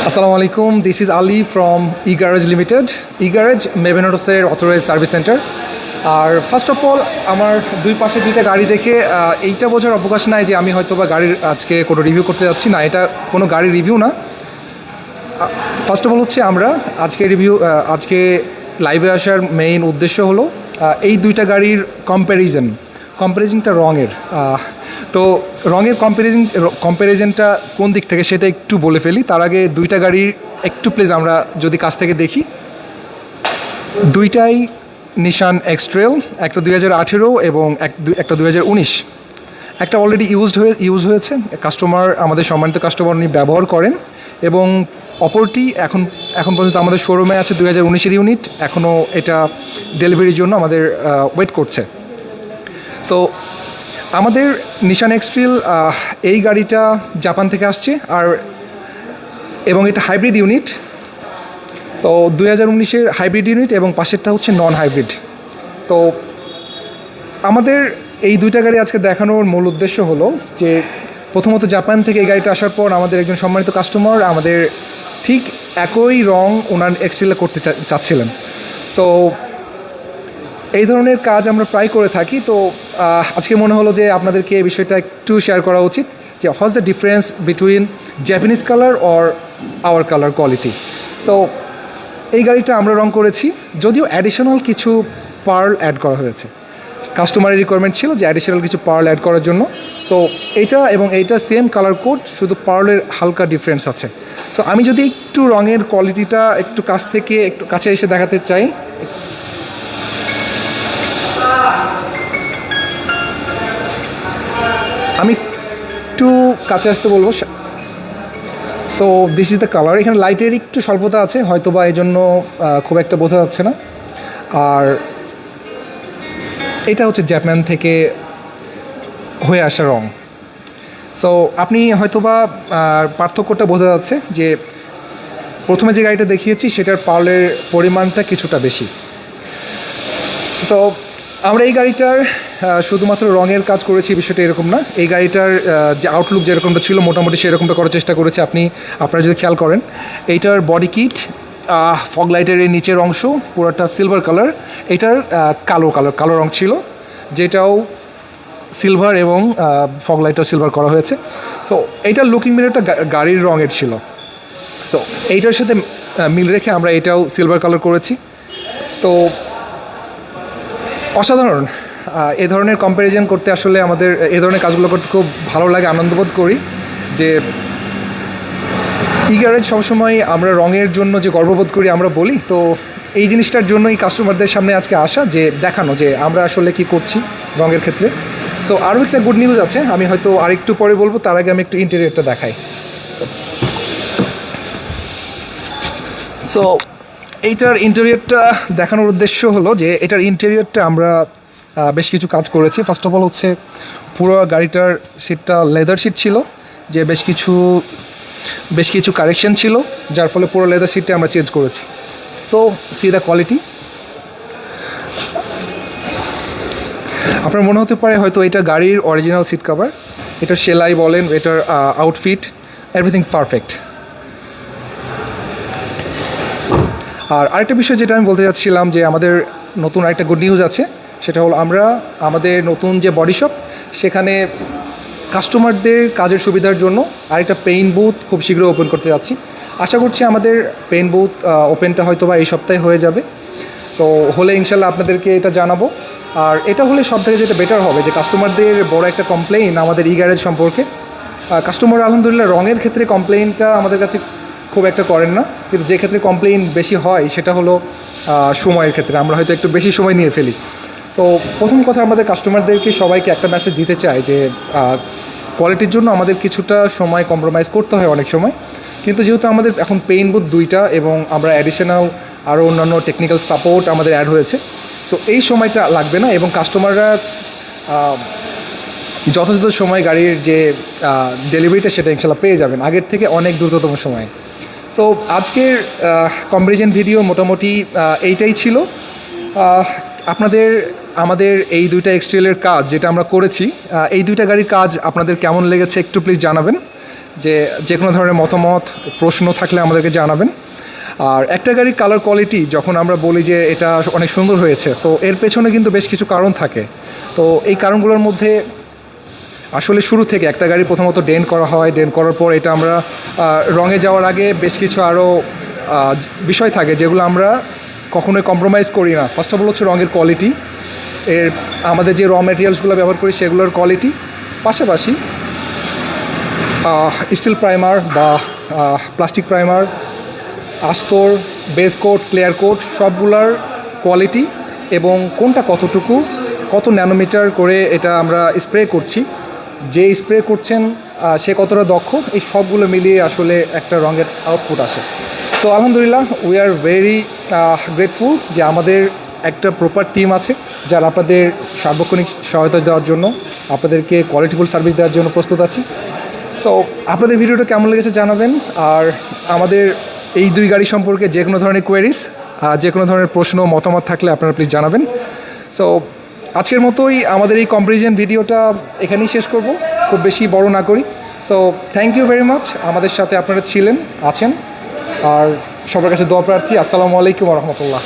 Assalamu alaikum. This is Ali from eGarage Limited. eGarage মেভেনোটসের authorised service centre. আর first of all আমার দুই পাশে দুইটা গাড়ি দেখে এইটা বোঝার অবকাশ নাই যে আমি হয়তো বা গাড়ির আজকে কোনো রিভিউ করতে যাচ্ছি না। এটা কোনো গাড়ির রিভিউ না। ফার্স্ট অফ অল হচ্ছে আমরা আজকে লাইভে আসার মেইন উদ্দেশ্য হলো এই দুইটা গাড়ির কম্প্যারিজনটা রঙের। তো রঙের কম্প্যারিজনটা কোন দিক থেকে সেটা একটু বলে ফেলি। তার আগে দুইটা গাড়ির একটু প্লিজ আমরা যদি কাছ থেকে দেখি। দুইটাই নিশান X-Trail, একটা 2018 এবং একটা 2019। একটা অলরেডি ইউজ হয়েছে, আমাদের সম্মানিত কাস্টমার উনি ব্যবহার করেন, এবং অপরটি এখন পর্যন্ত আমাদের শোরুমে আছে 2019-এর ইউনিট। এখনও এটা ডেলিভারির জন্য আমাদের ওয়েট করছে। সো আমাদের নিশান X-Trail এই গাড়িটা জাপান থেকে আসছে এবং এটা হাইব্রিড ইউনিট। সো 2019-এর হাইব্রিড ইউনিট এবং পাশেরটা হচ্ছে নন হাইব্রিড। তো আমাদের এই দুইটা গাড়ি আজকে দেখানোর মূল উদ্দেশ্য হলো যে প্রথমত জাপান থেকে এই গাড়িটা আসার পর আমাদের একজন সম্মানিত কাস্টমার আমাদের ঠিক একই রং ওনার X-Trail করতে চাচ্ছিলেন। সো এই ধরনের কাজ আমরা প্রায় করে থাকি। তো আজকে মনে হলো যে আপনাদেরকে এই বিষয়টা একটু শেয়ার করা উচিত যে what's the difference between Japanese colour or hour colour quality. So এই গাড়িটা আমরা রং করেছি, যদিও অ্যাডিশনাল কিছু পার্ল অ্যাড করা হয়েছে। কাস্টমারের রিকোয়ারমেন্ট ছিল যে অ্যাডিশনাল কিছু পার্ল অ্যাড করার জন্য। সো এইটা সেম কালার কোড, শুধু পার্লের হালকা ডিফারেন্স আছে। সো আমি যদি একটু রঙের কোয়ালিটিটা একটু কাছে এসে দেখাতে চাই। আমি একটু কাছে আসতে বলবো। So this is the colour. এখানে লাইটের একটু স্বল্পতা আছে, হয়তো বা এই জন্য খুব একটা বোঝা যাচ্ছে না। আর এটা হচ্ছে জাপান থেকে হয়ে আসা রং। সো আপনি হয়তো বা পার্থক্যটা বোঝা যাচ্ছে যে প্রথমে যে গাড়িটা দেখিয়েছি সেটার পার্লের পরিমাণটা কিছুটা বেশি। সো আমরা এই গাড়িটার শুধুমাত্র রঙের কাজ করেছি, বিষয়টা এরকম না। এই গাড়িটার যে আউটলুক যেরকমটা ছিল মোটামুটি সেরকমটা করার চেষ্টা করেছি। আপনারা যদি খেয়াল করেন, এইটার বডি কিট, ফগ লাইটের এই নিচের অংশ পুরোটা সিলভার কালার। এটার কালো রং ছিল, যেটাও সিলভার, এবং ফগ লাইটটাও সিলভার করা হয়েছে। সো এইটার লুকিং মিররটা গাড়ির রঙের ছিল। সো এইটার সাথে মিল রেখে আমরা এটাও সিলভার কালার করেছি। তো অসাধারণ। এ ধরনের কম্প্যারিজন করতে আসলে আমাদের এ ধরনের কাজগুলো করতে খুব ভালো লাগে, আনন্দবোধ করি যে eGarage সবসময় আমরা রঙের জন্য যে গর্ববোধ করি আমরা বলি। তো এই জিনিসটার জন্যই কাস্টমারদের সামনে আজকে আসা, যে দেখানো যে আমরা আসলে কি করছি রঙের ক্ষেত্রে। সো আরও একটা গুড নিউজ আছে, আমি হয়তো আরেকটু পরে বলবো। তার আগে আমি একটু ইন্টেরিয়রটা দেখাই। সো এইটার ইন্টেরিয়রটা দেখানোর উদ্দেশ্য হলো যে এটার ইন্টেরিয়রটা আমরা বেশ কিছু কাজ করেছি। ফার্স্ট অফ অল হচ্ছে পুরো গাড়িটার সিটটা লেদার সিট ছিল, যে বেশ কিছু কারেকশন ছিল, যার ফলে পুরো লেদার সিটটা আমরা চেঞ্জ করেছি। So C the quality. আপনার মনে হতে পারে হয়তো এটা গাড়ির অরিজিনাল সিট কভার। এটার সেলাই বলেন, এটার আউটফিট, এভরিথিং পারফেক্ট। আর আরেকটা বিষয় যেটা আমি বলতে চাচ্ছিলাম যে আমাদের নতুন আরেকটা গুড নিউজ আছে, সেটা হলো আমরা আমাদের নতুন যে বডি শপ, সেখানে কাস্টমারদের কাজের সুবিধার জন্য আরেকটা পেইন্ট বুথ খুব শীঘ্রই ওপেন করতে যাচ্ছি। আশা করছি আমাদের পেইন্ট বুথ ওপেনটা হয়তো বা এই সপ্তাহে হয়ে যাবে। সো হলে ইনশাল্লাহ আপনাদেরকে এটা জানাবো। আর এটা হলে সব থেকে যেটা বেটার হবে যে কাস্টমারদের বড় একটা কমপ্লেইন আমাদের eGarage সম্পর্কে। কাস্টমার আলহামদুলিল্লাহ রঙের ক্ষেত্রে কমপ্লেইনটা আমাদের কাছে খুব একটা করেন না, কিন্তু যে ক্ষেত্রে কমপ্লেইন বেশি হয় সেটা হলো সময়ের ক্ষেত্রে। আমরা হয়তো একটু বেশি সময় নিয়ে ফেলি। সো প্রথম কথা, আমাদের কাস্টমারদেরকে সবাইকে একটা মেসেজ দিতে চাই যে কোয়ালিটির জন্য আমাদের কিছুটা সময় কম্প্রোমাইজ করতে হয় অনেক সময়, কিন্তু যেহেতু আমাদের এখন পেইন্ট বুথ দুইটা এবং আমরা অ্যাডিশনাল আরও অন্যান্য টেকনিক্যাল সাপোর্ট আমাদের অ্যাড হয়েছে, সো এই সময়টা লাগবে না, এবং কাস্টমাররা যথাযথ সময় গাড়ির যে ডেলিভারিটা সেটা ইনশাল্লাহ পেয়ে যাবেন আগের থেকে অনেক দ্রুততম সময়ে। সো আজকের কম্পারিজন ভিডিও মোটামুটি এইটাই ছিল। আমাদের এই দুইটা X-Trail-এর কাজ যেটা আমরা করেছি, এই দুইটা গাড়ির কাজ আপনাদের কেমন লেগেছে একটু প্লিজ জানাবেন। যে কোনো ধরনের মতামত প্রশ্ন থাকলে আমাদেরকে জানাবেন। আর একটা গাড়ির কালার কোয়ালিটি যখন আমরা বলি যে এটা অনেক সুন্দর হয়েছে, তো এর পেছনে কিন্তু বেশ কিছু কারণ থাকে। তো এই কারণগুলোর মধ্যে আসলে শুরু থেকে একটা গাড়ি প্রথমত ডেন্ট করা হয়, ডেন্ট করার পর এটা আমরা রঙে যাওয়ার আগে বেশ কিছু আরও বিষয় থাকে যেগুলো আমরা কখনোই কম্প্রোমাইজ করি না। ফার্স্ট অফ অল হচ্ছে রঙের কোয়ালিটি, এর আমাদের যে র ম্যাটেরিয়ালসগুলো ব্যবহার করি সেগুলোর কোয়ালিটি, পাশাপাশি স্টিল প্রাইমার বা প্লাস্টিক প্রাইমার, আস্তর, বেস কোট, ক্লিয়ার কোট সবগুলার কোয়ালিটি এবং কোনটা কতটুকু, কত ন্যানোমিটার করে এটা আমরা স্প্রে করছি, যে স্প্রে করছেন সে কতটা দক্ষ, এই সবগুলো মিলিয়ে আসলে একটা রঙের আউটপুট আসে। সো আলহামদুলিল্লাহ, উই আর ভেরি গ্রেটফুল যে আমাদের একটা প্রপার টিম আছে যারা আপনাদের সার্বক্ষণিক সহায়তা দেওয়ার জন্য, আপনাদেরকে কোয়ালিটিফুল সার্ভিস দেওয়ার জন্য প্রস্তুত আছি। সো আপনাদের ভিডিওটা কেমন লেগেছে জানাবেন। আর আমাদের এই দুই গাড়ি সম্পর্কে যে কোনো ধরনের কোয়েরিজ, যে কোনো ধরনের প্রশ্ন মতামত থাকলে আপনারা প্লিজ জানাবেন। সো আজকের মতোই আমাদের এই কম্পারিজন ভিডিওটা এখানেই শেষ করব, খুব বেশি বড় না করি। So thank you very much, আমাদের সাথে আপনারা আছেন। আর সবার কাছে দোয়া প্রার্থী। আসসালামু আলাইকুম ওয়া রাহমাতুল্লাহ।